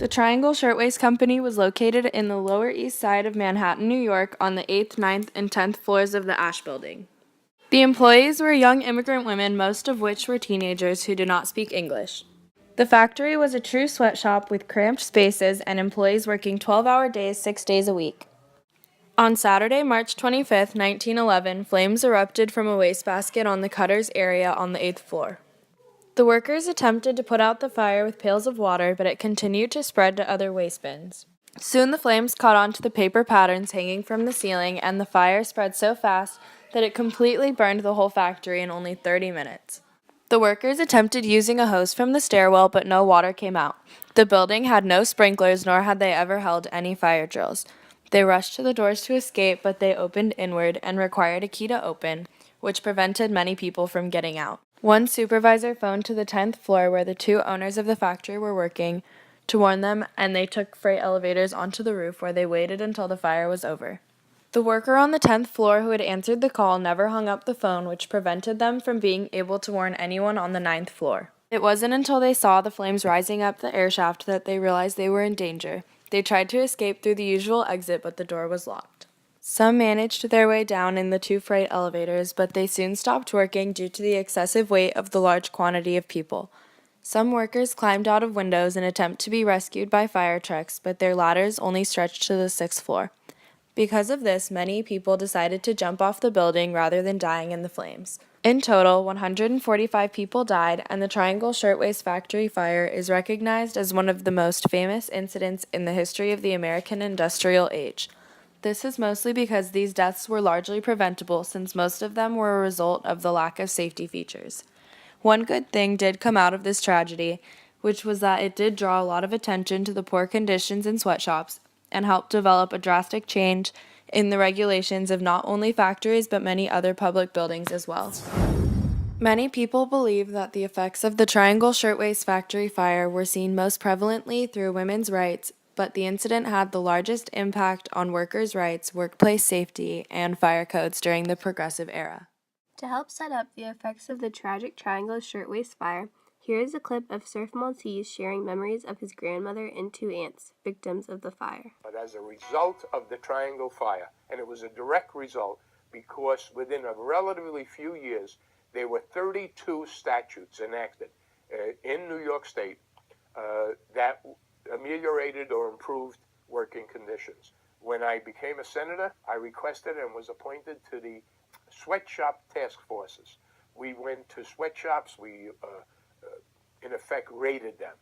The Triangle Shirtwaist Company was located in the Lower East Side of Manhattan, New York, on the 8th, 9th, and 10th floors of the APUSH building. The employees were young immigrant women, most of which were teenagers who did not speak English. The factory was a true sweatshop with cramped spaces and employees working 12-hour days 6 days a week. On Saturday, March 25, 1911, flames erupted from a wastebasket on the cutter's area on the 8th floor. The workers attempted to put out the fire with pails of water, but it continued to spread to other waste bins. Soon the flames caught on to the paper patterns hanging from the ceiling, and the fire spread so fast that it completely burned the whole factory in only 30 minutes. The workers attempted using a hose from the stairwell, but no water came out. The building had no sprinklers, nor had they ever held any fire drills. They rushed to the doors to escape, but they opened inward and required a key to open, which prevented many people from getting out. One supervisor phoned to the 10th floor where the two owners of the factory were working to warn them, and they took freight elevators onto the roof where they waited until the fire was over. The worker on the 10th floor who had answered the call never hung up the phone, which prevented them from being able to warn anyone on the 9th floor. It wasn't until they saw the flames rising up the air shaft that they realized they were in danger. They tried to escape through the usual exit, but the door was locked. Some managed their way down in the two freight elevators, but they soon stopped working due to the excessive weight of the large quantity of people. Some workers climbed out of windows in an attempt to be rescued by fire trucks, but their ladders only stretched to the 6th floor. Because of this, many people decided to jump off the building rather than dying in the flames. In total, 145 people died, and the Triangle Shirtwaist Factory fire is recognized as one of the most famous incidents in the history of the American industrial age. This is mostly because these deaths were largely preventable, since most of them were a result of the lack of safety features. One good thing did come out of this tragedy, which was that it did draw a lot of attention to the poor conditions in sweatshops and helped develop a drastic change in the regulations of not only factories but many other public buildings as well. Many people believe that the effects of the Triangle Shirtwaist Factory fire were seen most prevalently through women's rights, but the incident had the largest impact on workers' rights, workplace safety, and fire codes during the Progressive Era. To help set up the effects of the tragic Triangle Shirtwaist fire, here is a clip of Surf Maltese sharing memories of his grandmother and two aunts, victims of the fire. But as a result of the Triangle fire, and it was a direct result because within a relatively few years, there were 32 statutes enacted in New York State that ameliorated or improved working conditions. When I became a senator, I requested and was appointed to the sweatshop task forces. We went to sweatshops, we in effect raided them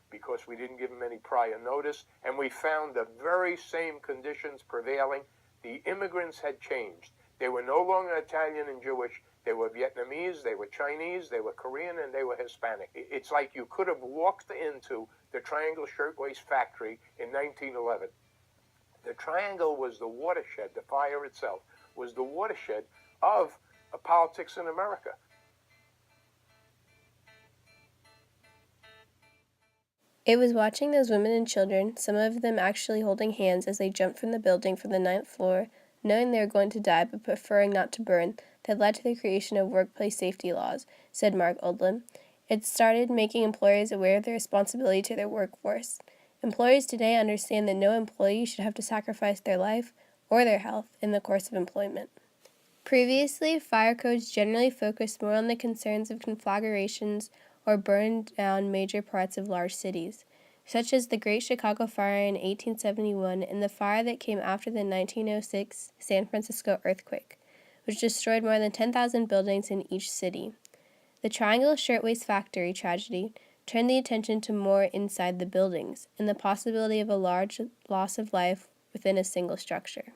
because we didn't give them any prior notice, and we found the very same conditions prevailing. The immigrants had changed. They were no longer Italian and Jewish. They were Vietnamese, they were Chinese, they were Korean, and they were Hispanic. It's like you could have walked into the Triangle Shirtwaist Factory in 1911. The Triangle was the watershed, the fire itself was the watershed of politics in America. It was watching those women and children, some of them actually holding hands as they jumped from the building from the 9th floor, knowing they were going to die but preferring not to burn, that led to the creation of workplace safety laws, said Mark Oldham. It started making employers aware of their responsibility to their workforce. Employers today understand that no employee should have to sacrifice their life or their health in the course of employment. Previously, fire codes generally focused more on the concerns of conflagrations or burned down major parts of large cities, such as the Great Chicago Fire in 1871 and the fire that came after the 1906 San Francisco earthquake, which destroyed more than 10,000 buildings in each city. The Triangle Shirtwaist Factory tragedy turned the attention to more inside the buildings and the possibility of a large loss of life within a single structure.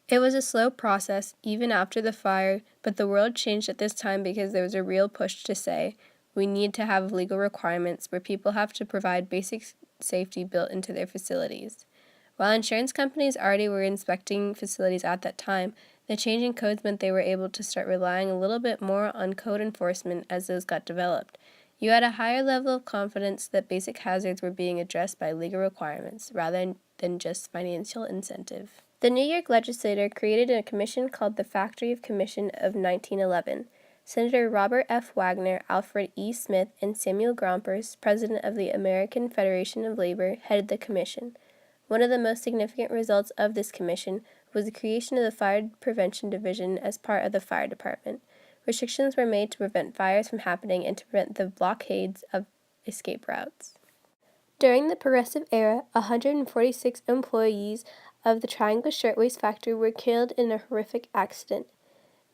It was a slow process, even after the fire, but the world changed at this time because there was a real push to say, we need to have legal requirements where people have to provide basic safety built into their facilities. While insurance companies already were inspecting facilities at that time, the change in codes meant they were able to start relying a little bit more on code enforcement as those got developed. You had a higher level of confidence that basic hazards were being addressed by legal requirements rather than just financial incentive. The New York legislature created a commission called the Factory Commission of 1911. Senator Robert F. Wagner, Alfred E. Smith, and Samuel Gompers, president of the American Federation of Labor, headed the commission. One of the most significant results of this commission was the creation of the Fire Prevention Division as part of the fire department. Restrictions were made to prevent fires from happening and to prevent the blockades of escape routes. During the Progressive Era, 146 employees of the Triangle Shirtwaist factory were killed in a horrific accident.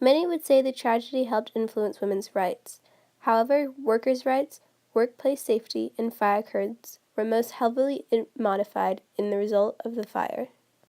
Many would say the tragedy helped influence women's rights. However, workers' rights, workplace safety, and fire codes were most heavily modified in the result of the fire.